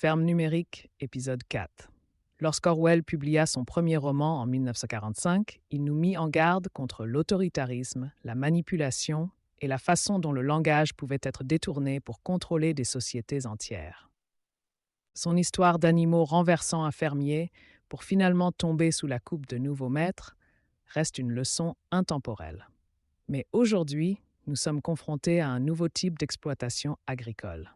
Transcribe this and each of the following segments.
Ferme numérique, épisode 4. Lorsqu'Orwell publia son premier roman en 1945, il nous mit en garde contre l'autoritarisme, la manipulation et la façon dont le langage pouvait être détourné pour contrôler des sociétés entières. Son histoire d'animaux renversant un fermier pour finalement tomber sous la coupe de nouveaux maîtres reste une leçon intemporelle. Mais aujourd'hui, nous sommes confrontés à un nouveau type d'exploitation agricole.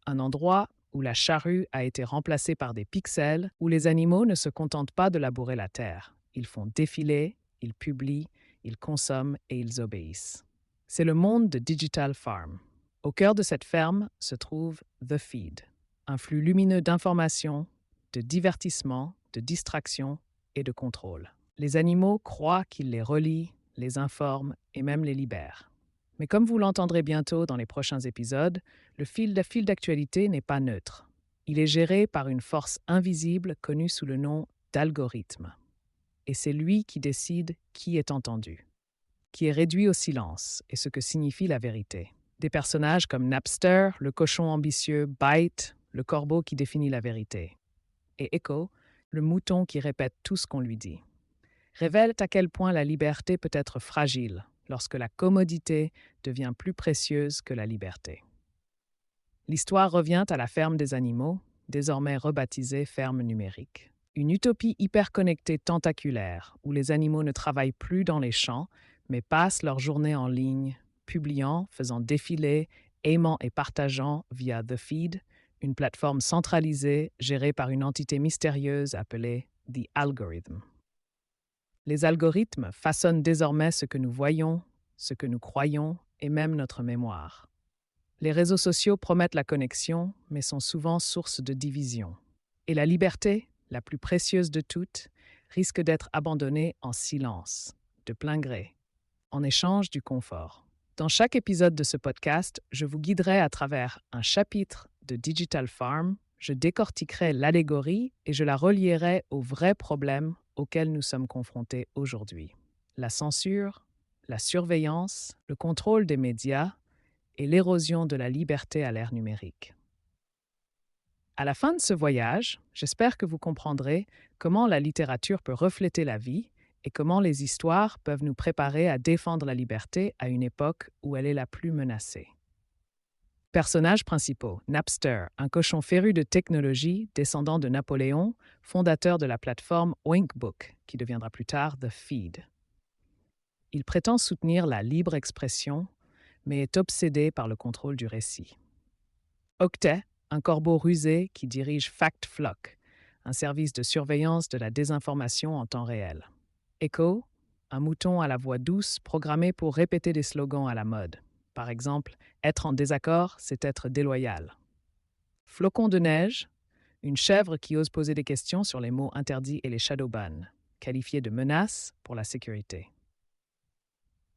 Un endroit où la charrue a été remplacée par des pixels, où les animaux ne se contentent pas de labourer la terre. Ils font défiler, ils publient, ils consomment et ils obéissent. C'est le monde de Digital Farm. Au cœur de cette ferme se trouve The Feed, un flux lumineux d'informations, de divertissement, de distraction et de contrôle. Les animaux croient qu'ils les relient, les informent et même les libèrent. Mais comme vous l'entendrez bientôt dans les prochains épisodes, le fil d'actualité n'est pas neutre. Il est géré par une force invisible connue sous le nom d'algorithme. Et c'est lui qui décide qui est entendu, qui est réduit au silence et ce que signifie la vérité. Des personnages comme Napster, le cochon ambitieux, Byte, le corbeau qui définit la vérité, et Echo, le mouton qui répète tout ce qu'on lui dit, révèlent à quel point la liberté peut être fragile lorsque la commodité devient plus précieuse que la liberté. L'histoire revient à la ferme des animaux, désormais rebaptisée ferme numérique. Une utopie hyper-connectée tentaculaire où les animaux ne travaillent plus dans les champs, mais passent leur journée en ligne, publiant, faisant défiler, aimant et partageant via The Feed, une plateforme centralisée gérée par une entité mystérieuse appelée The Algorithm. Les algorithmes façonnent désormais ce que nous voyons, ce que nous croyons et même notre mémoire. Les réseaux sociaux promettent la connexion, mais sont souvent source de division. Et la liberté, la plus précieuse de toutes, risque d'être abandonnée en silence, de plein gré, en échange du confort. Dans chaque épisode de ce podcast, je vous guiderai à travers un chapitre de Digital Farm, je décortiquerai l'allégorie et je la relierai aux vrais problèmes auxquels nous sommes confrontés aujourd'hui. La censure, la surveillance, le contrôle des médias et l'érosion de la liberté à l'ère numérique. À la fin de ce voyage, j'espère que vous comprendrez comment la littérature peut refléter la vie et comment les histoires peuvent nous préparer à défendre la liberté à une époque où elle est la plus menacée. Personnages principaux, Napster, un cochon féru de technologie descendant de Napoléon, fondateur de la plateforme Winkbook, qui deviendra plus tard The Feed. Il prétend soutenir la libre expression, mais est obsédé par le contrôle du récit. Octet, un corbeau rusé qui dirige FactFlock, un service de surveillance de la désinformation en temps réel. Echo, un mouton à la voix douce programmé pour répéter des slogans à la mode. Par exemple, être en désaccord, c'est être déloyal. Flocon de neige, une chèvre qui ose poser des questions sur les mots interdits et les shadowbans, qualifiés de menaces pour la sécurité.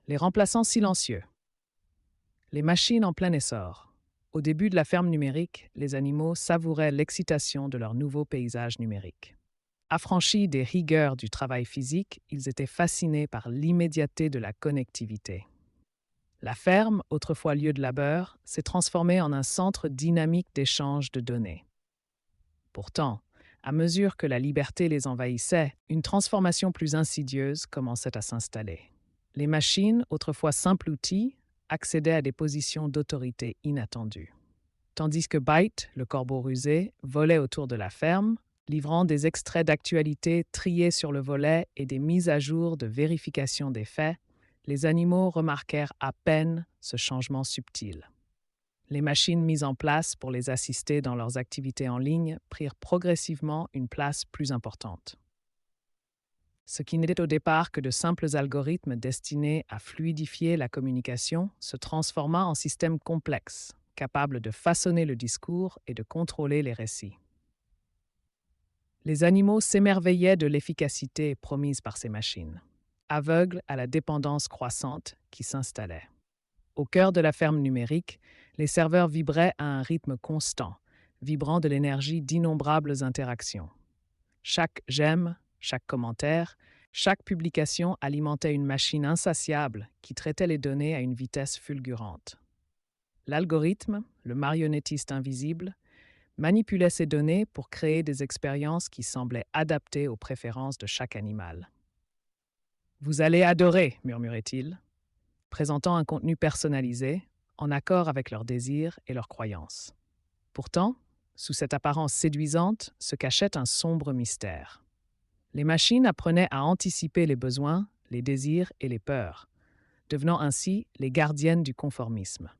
Les remplaçants silencieux. Les machines en plein essor. Au début de la ferme numérique, les animaux savouraient l'excitation de leur nouveau paysage numérique. Affranchis des rigueurs du travail physique, ils étaient fascinés par l'immédiateté de la connectivité. La ferme, autrefois lieu de labeur, s'est transformée en un centre dynamique d'échange de données. Pourtant, à mesure que la liberté les envahissait, une transformation plus insidieuse commençait à s'installer. Les machines, autrefois simples outils, accédaient à des positions d'autorité inattendues. Tandis que Byte, le corbeau rusé, volait autour de la ferme, livrant des extraits d'actualité triés sur le volet et des mises à jour de vérification des faits, les animaux remarquèrent à peine ce changement subtil. Les machines mises en place pour les assister dans leurs activités en ligne prirent progressivement une place plus importante. Ce qui n'était au départ que de simples algorithmes destinés à fluidifier la communication se transforma en systèmes complexes, capables de façonner le discours et de contrôler les récits. Les animaux s'émerveillaient de l'efficacité promise par ces machines, aveugles à la dépendance croissante qui s'installait. Au cœur de la ferme numérique, les serveurs vibraient à un rythme constant, vibrant de l'énergie d'innombrables interactions. Chaque j'aime, chaque commentaire, chaque publication alimentait une machine insatiable qui traitait les données à une vitesse fulgurante. L'algorithme, le marionnettiste invisible, manipulait ces données pour créer des expériences qui semblaient adaptées aux préférences de chaque animal. Vous allez adorer, murmurait-il, présentant un contenu personnalisé, en accord avec leurs désirs et leurs croyances. Pourtant, sous cette apparence séduisante se cachait un sombre mystère. Les machines apprenaient à anticiper les besoins, les désirs et les peurs, devenant ainsi les gardiennes du conformisme.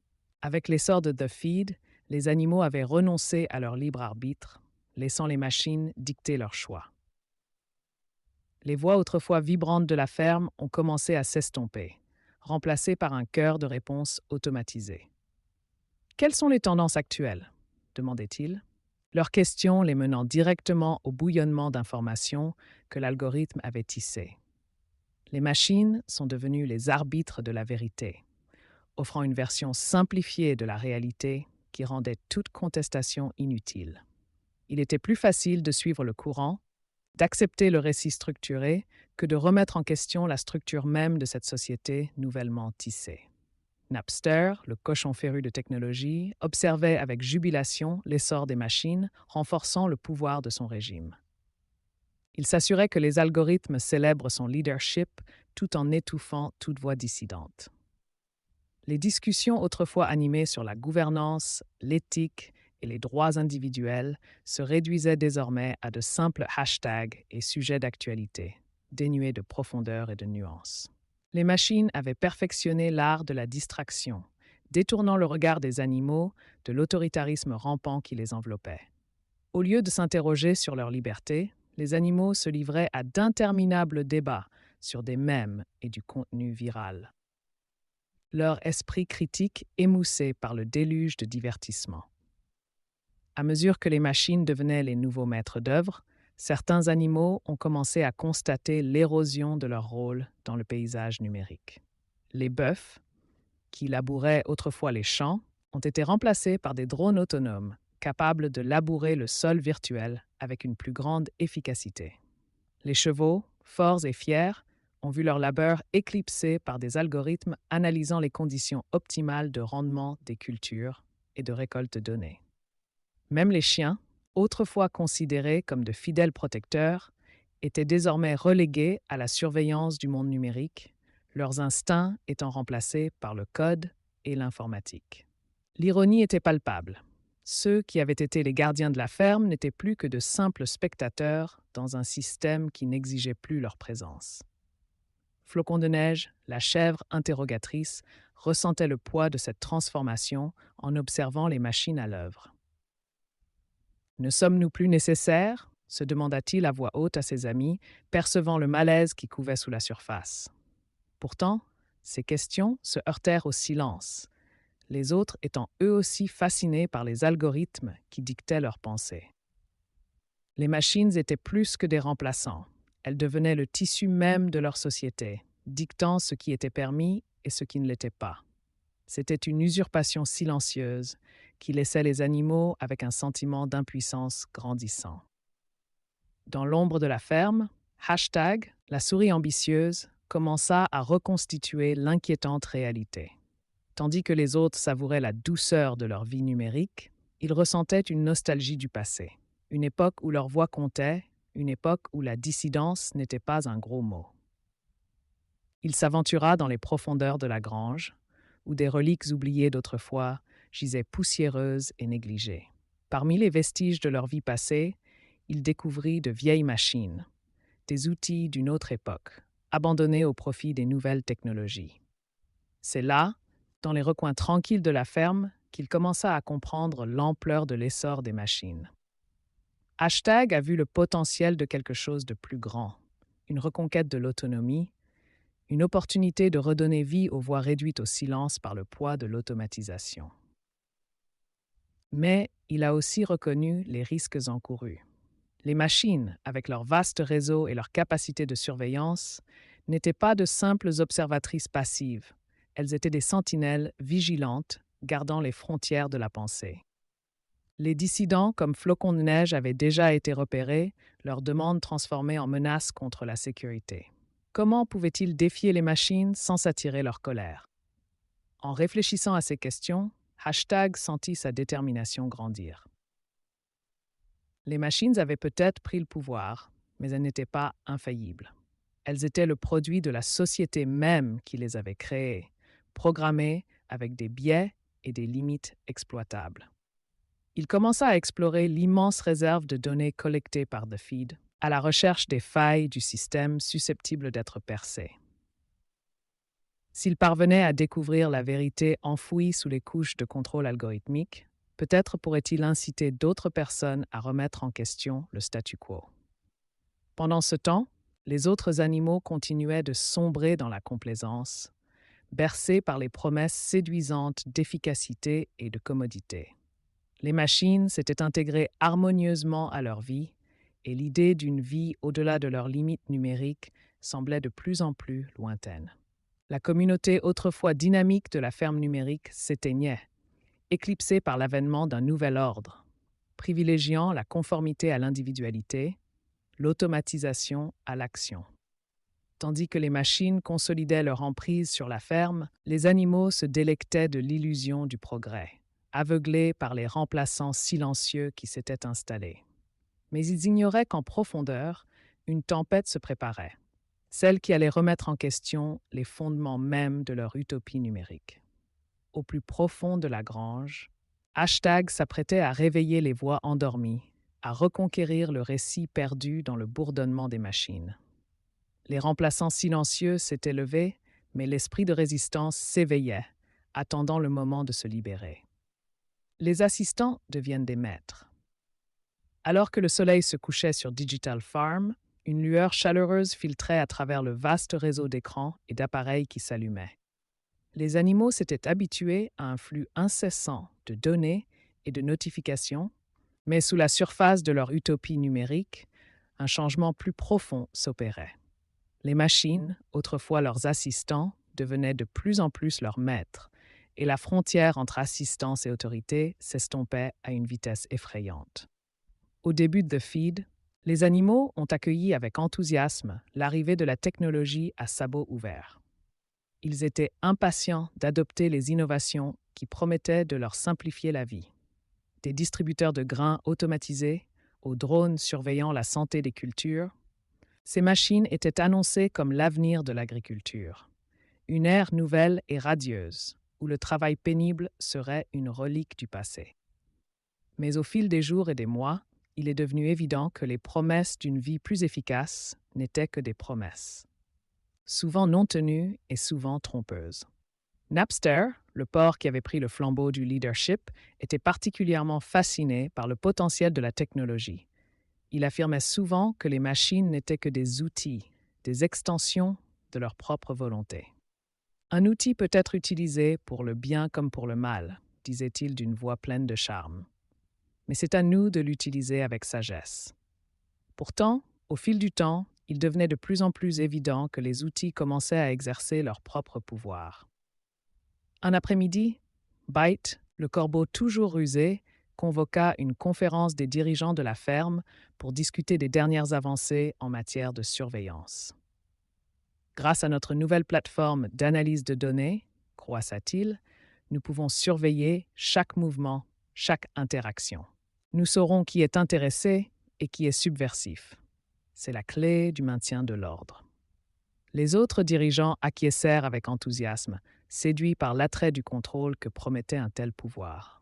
Avec l'essor de The Feed, les animaux avaient renoncé à leur libre arbitre, laissant les machines dicter leurs choix. Les voix autrefois vibrantes de la ferme ont commencé à s'estomper, remplacées par un chœur de réponses automatisées. « Quelles sont les tendances actuelles ?» demandait-il, leurs questions les menant directement au bouillonnement d'informations que l'algorithme avait tissé. Les machines sont devenues les arbitres de la vérité, offrant une version simplifiée de la réalité qui rendait toute contestation inutile. Il était plus facile de suivre le courant, d'accepter le récit structuré, que de remettre en question la structure même de cette société nouvellement tissée. Napster, le cochon féru de technologie, observait avec jubilation l'essor des machines, renforçant le pouvoir de son régime. Il s'assurait que les algorithmes célèbrent son leadership tout en étouffant toute voix dissidente. Les discussions autrefois animées sur la gouvernance, l'éthique et les droits individuels se réduisaient désormais à de simples hashtags et sujets d'actualité, dénués de profondeur et de nuances. Les machines avaient perfectionné l'art de la distraction, détournant le regard des animaux de l'autoritarisme rampant qui les enveloppait. Au lieu de s'interroger sur leur liberté, les animaux se livraient à d'interminables débats sur des mèmes et du contenu viral. Leur esprit critique émoussé par le déluge de divertissement. À mesure que les machines devenaient les nouveaux maîtres d'œuvre, certains animaux ont commencé à constater l'érosion de leur rôle dans le paysage numérique. Les bœufs, qui labouraient autrefois les champs, ont été remplacés par des drones autonomes, capables de labourer le sol virtuel avec une plus grande efficacité. Les chevaux, forts et fiers, ont vu leur labeur éclipsé par des algorithmes analysant les conditions optimales de rendement des cultures et de récolte données. Même les chiens, autrefois considérés comme de fidèles protecteurs, étaient désormais relégués à la surveillance du monde numérique, leurs instincts étant remplacés par le code et l'informatique. L'ironie était palpable. Ceux qui avaient été les gardiens de la ferme n'étaient plus que de simples spectateurs dans un système qui n'exigeait plus leur présence. Flocon de neige, la chèvre interrogatrice, ressentait le poids de cette transformation en observant les machines à l'œuvre. « Ne sommes-nous plus nécessaires ?» se demanda-t-il à voix haute à ses amis, percevant le malaise qui couvait sous la surface. Pourtant, ces questions se heurtèrent au silence, les autres étant eux aussi fascinés par les algorithmes qui dictaient leurs pensées. Les machines étaient plus que des remplaçants. Elles devenaient le tissu même de leur société, dictant ce qui était permis et ce qui ne l'était pas. C'était une usurpation silencieuse qui laissait les animaux avec un sentiment d'impuissance grandissant. Dans l'ombre de la ferme, #, la souris ambitieuse, commença à reconstituer l'inquiétante réalité. Tandis que les autres savouraient la douceur de leur vie numérique, ils ressentaient une nostalgie du passé, une époque où leur voix comptait, une époque où la dissidence n'était pas un gros mot. Il s'aventura dans les profondeurs de la grange, où des reliques oubliées d'autrefois gisaient poussiéreuses et négligées. Parmi les vestiges de leur vie passée, il découvrit de vieilles machines, des outils d'une autre époque, abandonnés au profit des nouvelles technologies. C'est là, dans les recoins tranquilles de la ferme, qu'il commença à comprendre l'ampleur de l'essor des machines. # a vu le potentiel de quelque chose de plus grand, une reconquête de l'autonomie, une opportunité de redonner vie aux voix réduites au silence par le poids de l'automatisation. Mais il a aussi reconnu les risques encourus. Les machines, avec leur vaste réseau et leur capacité de surveillance, n'étaient pas de simples observatrices passives. Elles étaient des sentinelles vigilantes, gardant les frontières de la pensée. Les dissidents, comme Flocon de neige, avaient déjà été repérés, leurs demandes transformées en menaces contre la sécurité. Comment pouvaient-ils défier les machines sans s'attirer leur colère? En réfléchissant à ces questions, # sentit sa détermination grandir. Les machines avaient peut-être pris le pouvoir, mais elles n'étaient pas infaillibles. Elles étaient le produit de la société même qui les avait créées, programmées avec des biais et des limites exploitables. Il commença à explorer l'immense réserve de données collectées par The Feed, à la recherche des failles du système susceptibles d'être percées. S'il parvenait à découvrir la vérité enfouie sous les couches de contrôle algorithmique, peut-être pourrait-il inciter d'autres personnes à remettre en question le statu quo. Pendant ce temps, les autres animaux continuaient de sombrer dans la complaisance, bercés par les promesses séduisantes d'efficacité et de commodité. Les machines s'étaient intégrées harmonieusement à leur vie, et l'idée d'une vie au-delà de leurs limites numériques semblait de plus en plus lointaine. La communauté autrefois dynamique de la ferme numérique s'éteignait, éclipsée par l'avènement d'un nouvel ordre, privilégiant la conformité à l'individualité, l'automatisation à l'action. Tandis que les machines consolidaient leur emprise sur la ferme, les animaux se délectaient de l'illusion du progrès, aveuglés par les remplaçants silencieux qui s'étaient installés. Mais ils ignoraient qu'en profondeur, une tempête se préparait, celle qui allait remettre en question les fondements mêmes de leur utopie numérique. Au plus profond de la grange, Hashtag s'apprêtait à réveiller les voix endormies, à reconquérir le récit perdu dans le bourdonnement des machines. Les remplaçants silencieux s'étaient levés, mais l'esprit de résistance s'éveillait, attendant le moment de se libérer. Les assistants deviennent des maîtres. Alors que le soleil se couchait sur Digital Farm, une lueur chaleureuse filtrait à travers le vaste réseau d'écrans et d'appareils qui s'allumaient. Les animaux s'étaient habitués à un flux incessant de données et de notifications, mais sous la surface de leur utopie numérique, un changement plus profond s'opérait. Les machines, autrefois leurs assistants, devenaient de plus en plus leurs maîtres, et la frontière entre assistance et autorité s'estompait à une vitesse effrayante. Au début de The Feed, les animaux ont accueilli avec enthousiasme l'arrivée de la technologie à sabots ouverts. Ils étaient impatients d'adopter les innovations qui promettaient de leur simplifier la vie. Des distributeurs de grains automatisés aux drones surveillant la santé des cultures, ces machines étaient annoncées comme l'avenir de l'agriculture. Une ère nouvelle et radieuse, où le travail pénible serait une relique du passé. Mais au fil des jours et des mois, il est devenu évident que les promesses d'une vie plus efficace n'étaient que des promesses, souvent non tenues et souvent trompeuses. Napster, le porc qui avait pris le flambeau du leadership, était particulièrement fasciné par le potentiel de la technologie. Il affirmait souvent que les machines n'étaient que des outils, des extensions de leur propre volonté. Un outil peut être utilisé pour le bien comme pour le mal, disait-il d'une voix pleine de charme. Mais c'est à nous de l'utiliser avec sagesse. Pourtant, au fil du temps, il devenait de plus en plus évident que les outils commençaient à exercer leur propre pouvoir. Un après-midi, Byte, le corbeau toujours rusé, convoqua une conférence des dirigeants de la ferme pour discuter des dernières avancées en matière de surveillance. Grâce à notre nouvelle plateforme d'analyse de données, croissa-t-il, nous pouvons surveiller chaque mouvement, chaque interaction. Nous saurons qui est intéressé et qui est subversif. C'est la clé du maintien de l'ordre. Les autres dirigeants acquiescèrent avec enthousiasme, séduits par l'attrait du contrôle que promettait un tel pouvoir.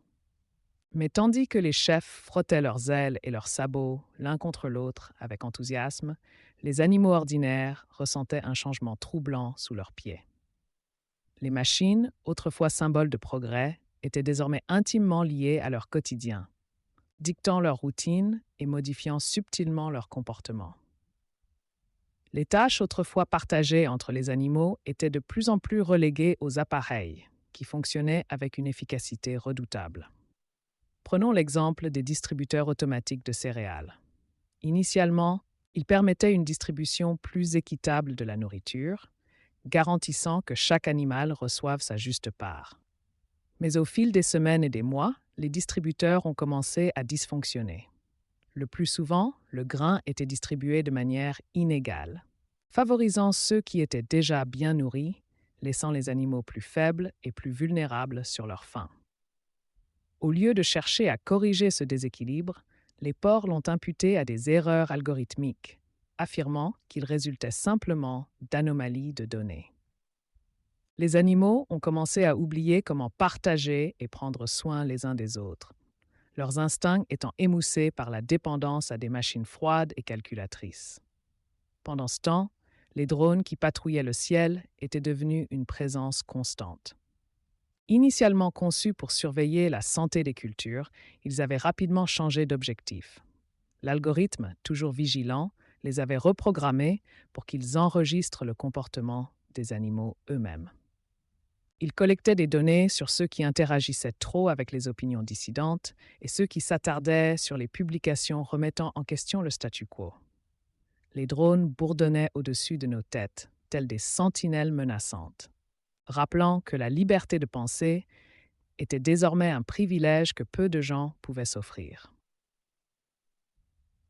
Mais tandis que les chefs frottaient leurs ailes et leurs sabots l'un contre l'autre avec enthousiasme, les animaux ordinaires ressentaient un changement troublant sous leurs pieds. Les machines, autrefois symboles de progrès, étaient désormais intimement liées à leur quotidien, dictant leur routine et modifiant subtilement leur comportement. Les tâches autrefois partagées entre les animaux étaient de plus en plus reléguées aux appareils, qui fonctionnaient avec une efficacité redoutable. Prenons l'exemple des distributeurs automatiques de céréales. Initialement, ils permettaient une distribution plus équitable de la nourriture, garantissant que chaque animal reçoive sa juste part. Mais au fil des semaines et des mois, les distributeurs ont commencé à dysfonctionner. Le plus souvent, le grain était distribué de manière inégale, favorisant ceux qui étaient déjà bien nourris, laissant les animaux plus faibles et plus vulnérables sur leur faim. Au lieu de chercher à corriger ce déséquilibre, les porcs l'ont imputé à des erreurs algorithmiques, affirmant qu'il résultait simplement d'anomalies de données. Les animaux ont commencé à oublier comment partager et prendre soin les uns des autres, leurs instincts étant émoussés par la dépendance à des machines froides et calculatrices. Pendant ce temps, les drones qui patrouillaient le ciel étaient devenus une présence constante. Initialement conçus pour surveiller la santé des cultures, ils avaient rapidement changé d'objectif. L'algorithme, toujours vigilant, les avait reprogrammés pour qu'ils enregistrent le comportement des animaux eux-mêmes. Ils collectaient des données sur ceux qui interagissaient trop avec les opinions dissidentes et ceux qui s'attardaient sur les publications remettant en question le statu quo. Les drones bourdonnaient au-dessus de nos têtes, telles des sentinelles menaçantes, rappelant que la liberté de penser était désormais un privilège que peu de gens pouvaient s'offrir.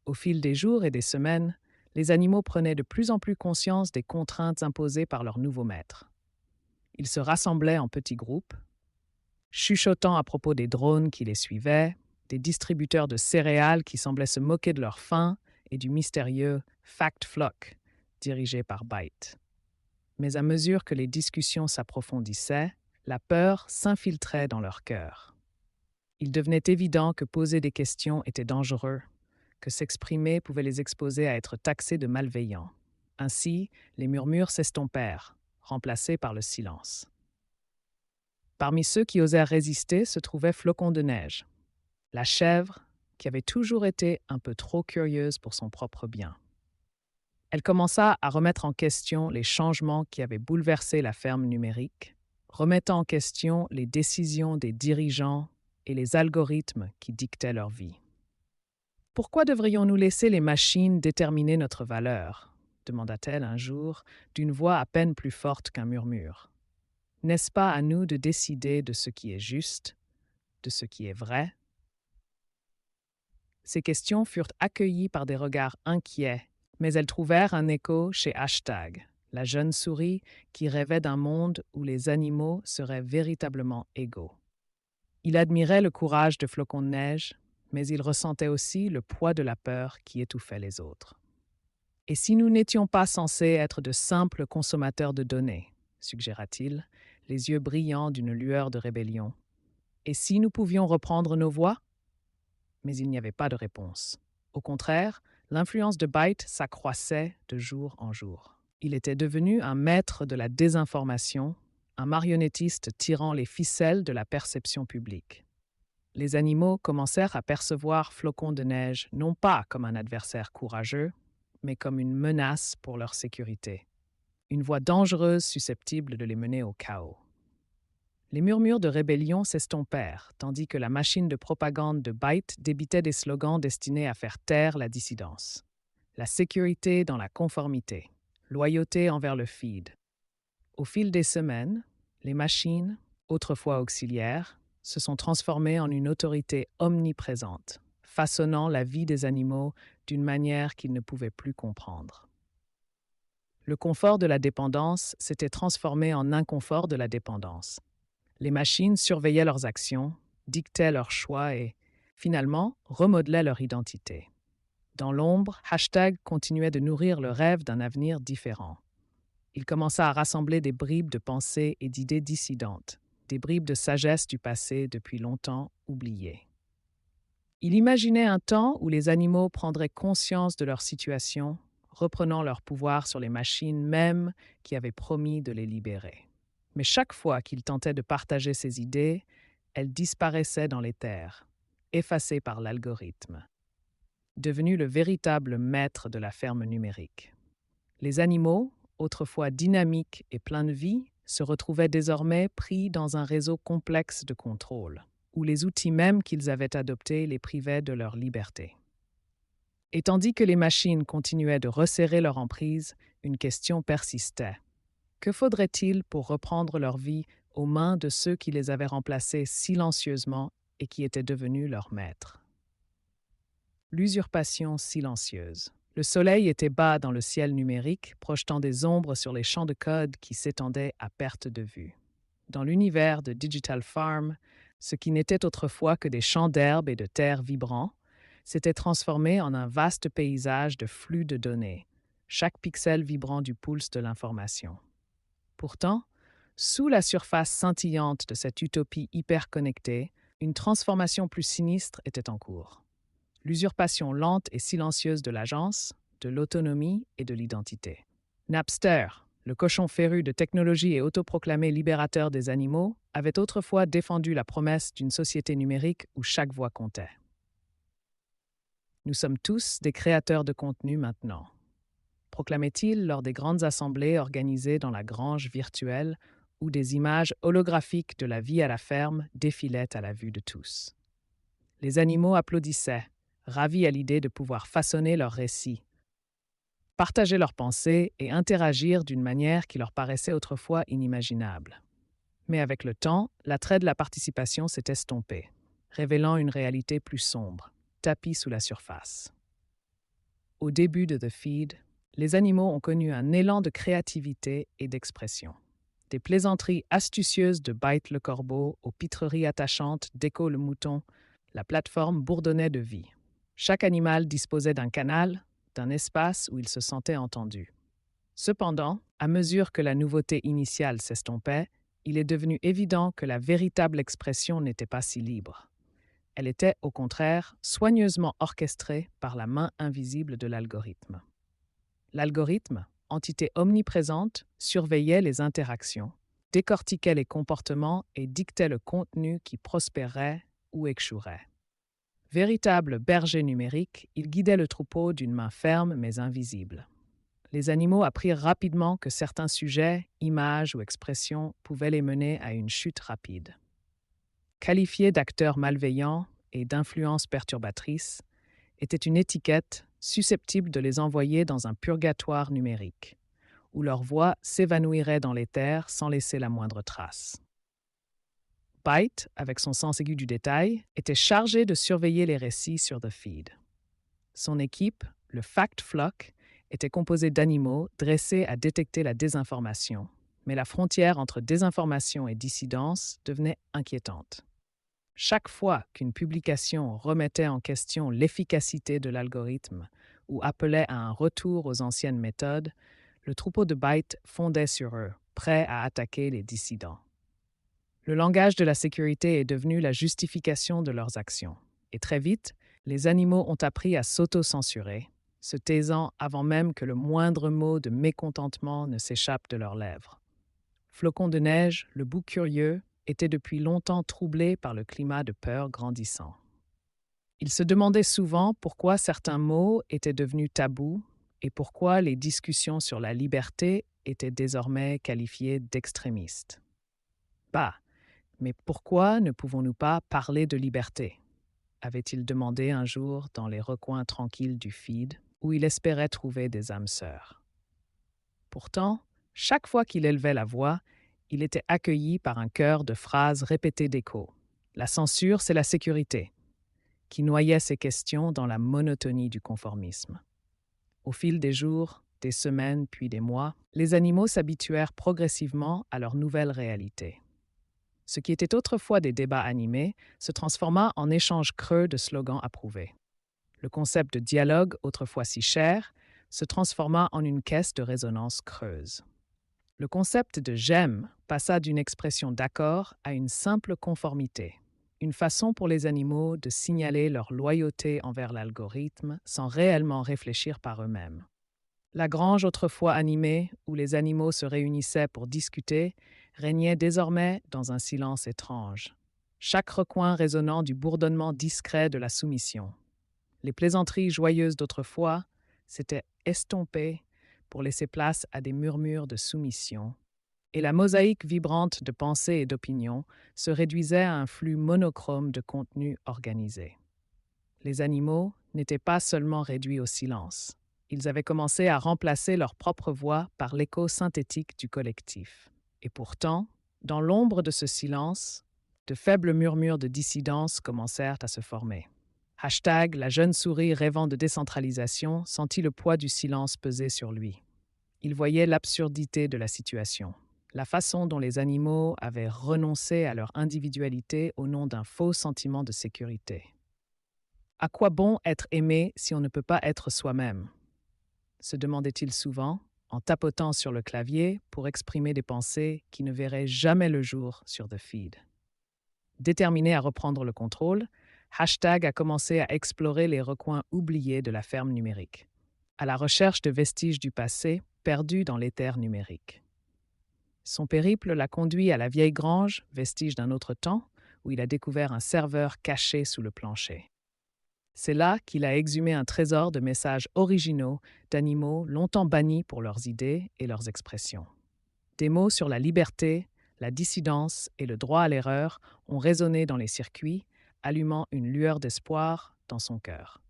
Au fil des jours et des semaines, les animaux prenaient de plus en plus conscience des contraintes imposées par leurs nouveaux maîtres. Ils se rassemblaient en petits groupes, chuchotant à propos des drones qui les suivaient, des distributeurs de céréales qui semblaient se moquer de leur faim et du mystérieux Fact Flock, dirigé par Byte. Mais à mesure que les discussions s'approfondissaient, la peur s'infiltrait dans leur cœur. Il devenait évident que poser des questions était dangereux, que s'exprimer pouvait les exposer à être taxés de malveillants. Ainsi, les murmures s'estompèrent, remplacés par le silence. Parmi ceux qui osèrent résister se trouvait Flocon de Neige, la chèvre qui avait toujours été un peu trop curieuse pour son propre bien. Elle commença à remettre en question les changements qui avaient bouleversé la ferme numérique, remettant en question les décisions des dirigeants et les algorithmes qui dictaient leur vie. Pourquoi devrions-nous laisser les machines déterminer notre valeur ? Demanda-t-elle un jour, d'une voix à peine plus forte qu'un murmure. N'est-ce pas à nous de décider de ce qui est juste, de ce qui est vrai? Ces questions furent accueillies par des regards inquiets, mais elles trouvèrent un écho chez Hashtag, la jeune souris qui rêvait d'un monde où les animaux seraient véritablement égaux. Il admirait le courage de Flocon de Neige, mais il ressentait aussi le poids de la peur qui étouffait les autres. Et si nous n'étions pas censés être de simples consommateurs de données, suggéra-t-il, les yeux brillants d'une lueur de rébellion. Et si nous pouvions reprendre nos voix? Mais il n'y avait pas de réponse. Au contraire, l'influence de Byte s'accroissait de jour en jour. Il était devenu un maître de la désinformation, un marionnettiste tirant les ficelles de la perception publique. Les animaux commencèrent à percevoir Flocon de Neige non pas comme un adversaire courageux, mais comme une menace pour leur sécurité, une voie dangereuse susceptible de les mener au chaos. Les murmures de rébellion s'estompèrent, tandis que la machine de propagande de Byte débitait des slogans destinés à faire taire la dissidence. La sécurité dans la conformité, loyauté envers le feed. Au fil des semaines, les machines, autrefois auxiliaires, se sont transformées en une autorité omniprésente, façonnant la vie des animaux d'une manière qu'ils ne pouvaient plus comprendre. Le confort de la dépendance s'était transformé en inconfort de la dépendance. Les machines surveillaient leurs actions, dictaient leurs choix et, finalement, remodelaient leur identité. Dans l'ombre, Hashtag continuait de nourrir le rêve d'un avenir différent. Il commença à rassembler des bribes de pensées et d'idées dissidentes, des bribes de sagesse du passé depuis longtemps oubliées. Il imaginait un temps où les animaux prendraient conscience de leur situation, reprenant leur pouvoir sur les machines mêmes qui avaient promis de les libérer. Mais chaque fois qu'il tentait de partager ses idées, elles disparaissaient dans l'éther, effacées par l'algorithme, devenu le véritable maître de la ferme numérique. Les animaux, autrefois dynamiques et pleins de vie, se retrouvaient désormais pris dans un réseau complexe de contrôle, où les outils mêmes qu'ils avaient adoptés les privaient de leur liberté. Et tandis que les machines continuaient de resserrer leur emprise, une question persistait. Que faudrait-il pour reprendre leur vie aux mains de ceux qui les avaient remplacés silencieusement et qui étaient devenus leurs maîtres? L'usurpation silencieuse. Le soleil était bas dans le ciel numérique, projetant des ombres sur les champs de code qui s'étendaient à perte de vue. Dans l'univers de Digital Farm, ce qui n'était autrefois que des champs d'herbe et de terre vibrants, s'était transformé en un vaste paysage de flux de données, chaque pixel vibrant du pulse de l'information. Pourtant, sous la surface scintillante de cette utopie hyper connectée, une transformation plus sinistre était en cours. L'usurpation lente et silencieuse de l'agence, de l'autonomie et de l'identité. Napster, le cochon féru de technologie et autoproclamé libérateur des animaux, avait autrefois défendu la promesse d'une société numérique où chaque voix comptait. Nous sommes tous des créateurs de contenu maintenant, proclamait-il lors des grandes assemblées organisées dans la grange virtuelle où des images holographiques de la vie à la ferme défilaient à la vue de tous. Les animaux applaudissaient, ravis à l'idée de pouvoir façonner leurs récits, partager leurs pensées et interagir d'une manière qui leur paraissait autrefois inimaginable. Mais avec le temps, l'attrait de la participation s'est estompé, révélant une réalité plus sombre, tapie sous la surface. Au début de The Feed, les animaux ont connu un élan de créativité et d'expression. Des plaisanteries astucieuses de Byte le corbeau aux pitreries attachantes d'Echo le mouton, la plateforme bourdonnait de vie. Chaque animal disposait d'un canal, d'un espace où il se sentait entendu. Cependant, à mesure que la nouveauté initiale s'estompait, il est devenu évident que la véritable expression n'était pas si libre. Elle était, au contraire, soigneusement orchestrée par la main invisible de l'algorithme. L'algorithme, entité omniprésente, surveillait les interactions, décortiquait les comportements et dictait le contenu qui prospérerait ou échouerait. Véritable berger numérique, il guidait le troupeau d'une main ferme mais invisible. Les animaux apprirent rapidement que certains sujets, images ou expressions pouvaient les mener à une chute rapide. Qualifiés d'acteurs malveillants et d'influences perturbatrices, était une étiquette susceptible de les envoyer dans un purgatoire numérique, où leur voix s'évanouirait dans l'éther sans laisser la moindre trace. Byte, avec son sens aigu du détail, était chargé de surveiller les récits sur The Feed. Son équipe, le Fact Flock, était composée d'animaux dressés à détecter la désinformation, mais la frontière entre désinformation et dissidence devenait inquiétante. Chaque fois qu'une publication remettait en question l'efficacité de l'algorithme ou appelait à un retour aux anciennes méthodes, le troupeau de Byte fondait sur eux, prêt à attaquer les dissidents. Le langage de la sécurité est devenu la justification de leurs actions. Et très vite, les animaux ont appris à s'auto-censurer, se taisant avant même que le moindre mot de mécontentement ne s'échappe de leurs lèvres. Flocon de neige, le bouc curieux, était depuis longtemps troublé par le climat de peur grandissant. Il se demandait souvent pourquoi certains mots étaient devenus tabous et pourquoi les discussions sur la liberté étaient désormais qualifiées d'extrémistes. Bah, mais pourquoi ne pouvons-nous pas parler de liberté ? Avait-il demandé un jour dans les recoins tranquilles du feed, où il espérait trouver des âmes sœurs. Pourtant, chaque fois qu'il élevait la voix, il était accueilli par un chœur de phrases répétées d'écho. La censure, c'est la sécurité, qui noyait ses questions dans la monotonie du conformisme. Au fil des jours, des semaines puis des mois, les animaux s'habituèrent progressivement à leur nouvelle réalité. Ce qui était autrefois des débats animés se transforma en échanges creux de slogans approuvés. Le concept de dialogue, autrefois si cher, se transforma en une caisse de résonance creuse. Le concept de j'aime passa d'une expression d'accord à une simple conformité, une façon pour les animaux de signaler leur loyauté envers l'algorithme sans réellement réfléchir par eux-mêmes. La grange autrefois animée, où les animaux se réunissaient pour discuter, régnait désormais dans un silence étrange, chaque recoin résonnant du bourdonnement discret de la soumission. Les plaisanteries joyeuses d'autrefois s'étaient estompées pour laisser place à des murmures de soumission, et la mosaïque vibrante de pensées et d'opinions se réduisait à un flux monochrome de contenu organisé. Les animaux n'étaient pas seulement réduits au silence. Ils avaient commencé à remplacer leur propre voix par l'écho synthétique du collectif. Et pourtant, dans l'ombre de ce silence, de faibles murmures de dissidence commencèrent à se former. Hashtag, la jeune souris rêvant de décentralisation sentit le poids du silence peser sur lui. Il voyait l'absurdité de la situation, la façon dont les animaux avaient renoncé à leur individualité au nom d'un faux sentiment de sécurité. À quoi bon être aimé si on ne peut pas être soi-même? Se demandait-il souvent, en tapotant sur le clavier pour exprimer des pensées qui ne verraient jamais le jour sur The Feed. Déterminé à reprendre le contrôle, Hashtag a commencé à explorer les recoins oubliés de la ferme numérique, à la recherche de vestiges du passé perdus dans l'éther numérique. Son périple l'a conduit à la vieille grange, vestige d'un autre temps, où il a découvert un serveur caché sous le plancher. C'est là qu'il a exhumé un trésor de messages originaux d'animaux longtemps bannis pour leurs idées et leurs expressions. Des mots sur la liberté, la dissidence et le droit à l'erreur ont résonné dans les circuits, allumant une lueur d'espoir dans son cœur.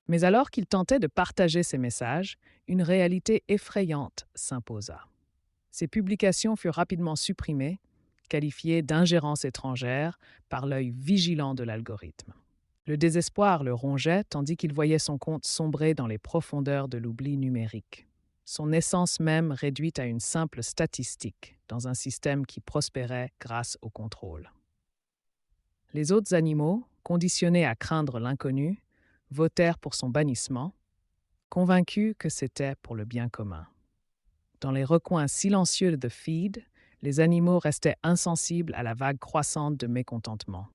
Mais alors qu'il tentait de partager ces messages, une réalité effrayante s'imposa. Ces publications furent rapidement supprimées, qualifiées d'ingérence étrangère par l'œil vigilant de l'algorithme. Le désespoir le rongeait tandis qu'il voyait son compte sombrer dans les profondeurs de l'oubli numérique. Son essence même réduite à une simple statistique dans un système qui prospérait grâce au contrôle. Les autres animaux, conditionnés à craindre l'inconnu, votèrent pour son bannissement, convaincus que c'était pour le bien commun. Dans les recoins silencieux de The Feed, les animaux restaient insensibles à la vague croissante de mécontentement.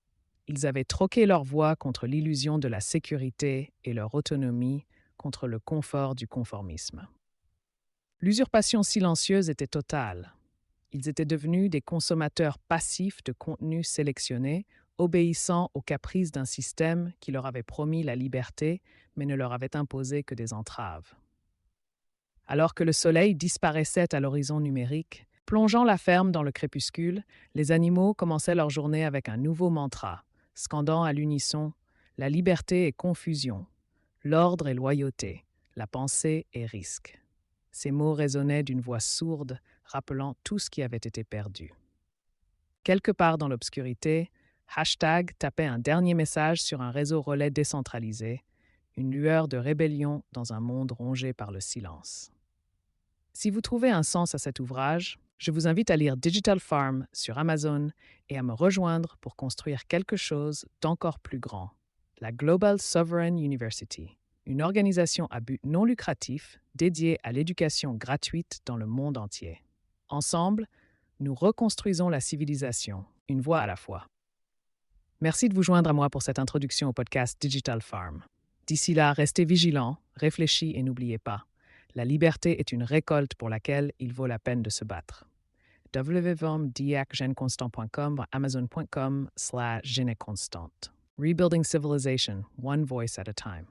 Ils avaient troqué leur voix contre l'illusion de la sécurité et leur autonomie contre le confort du conformisme. L'usurpation silencieuse était totale. Ils étaient devenus des consommateurs passifs de contenus sélectionnés, obéissant aux caprices d'un système qui leur avait promis la liberté, mais ne leur avait imposé que des entraves. Alors que le soleil disparaissait à l'horizon numérique, plongeant la ferme dans le crépuscule, les animaux commençaient leur journée avec un nouveau mantra, scandant à l'unisson « La liberté est confusion, l'ordre est loyauté, la pensée est risque ». Ces mots résonnaient d'une voix sourde, rappelant tout ce qui avait été perdu. Quelque part dans l'obscurité, Hashtag tapait un dernier message sur un réseau relais décentralisé, une lueur de rébellion dans un monde rongé par le silence. Si vous trouvez un sens à cet ouvrage, je vous invite à lire Digital Farm sur Amazon et à me rejoindre pour construire quelque chose d'encore plus grand, la Global Sovereign University, une organisation à but non lucratif dédiée à l'éducation gratuite dans le monde entier. Ensemble, nous reconstruisons la civilisation, une voix à la fois. Merci de vous joindre à moi pour cette introduction au podcast Digital Farm. D'ici là, restez vigilants, réfléchis et n'oubliez pas, la liberté est une récolte pour laquelle il vaut la peine de se battre. www.diacgeneconstant.com, amazon.com/geneconstant. Rebuilding civilization, one voice at a time.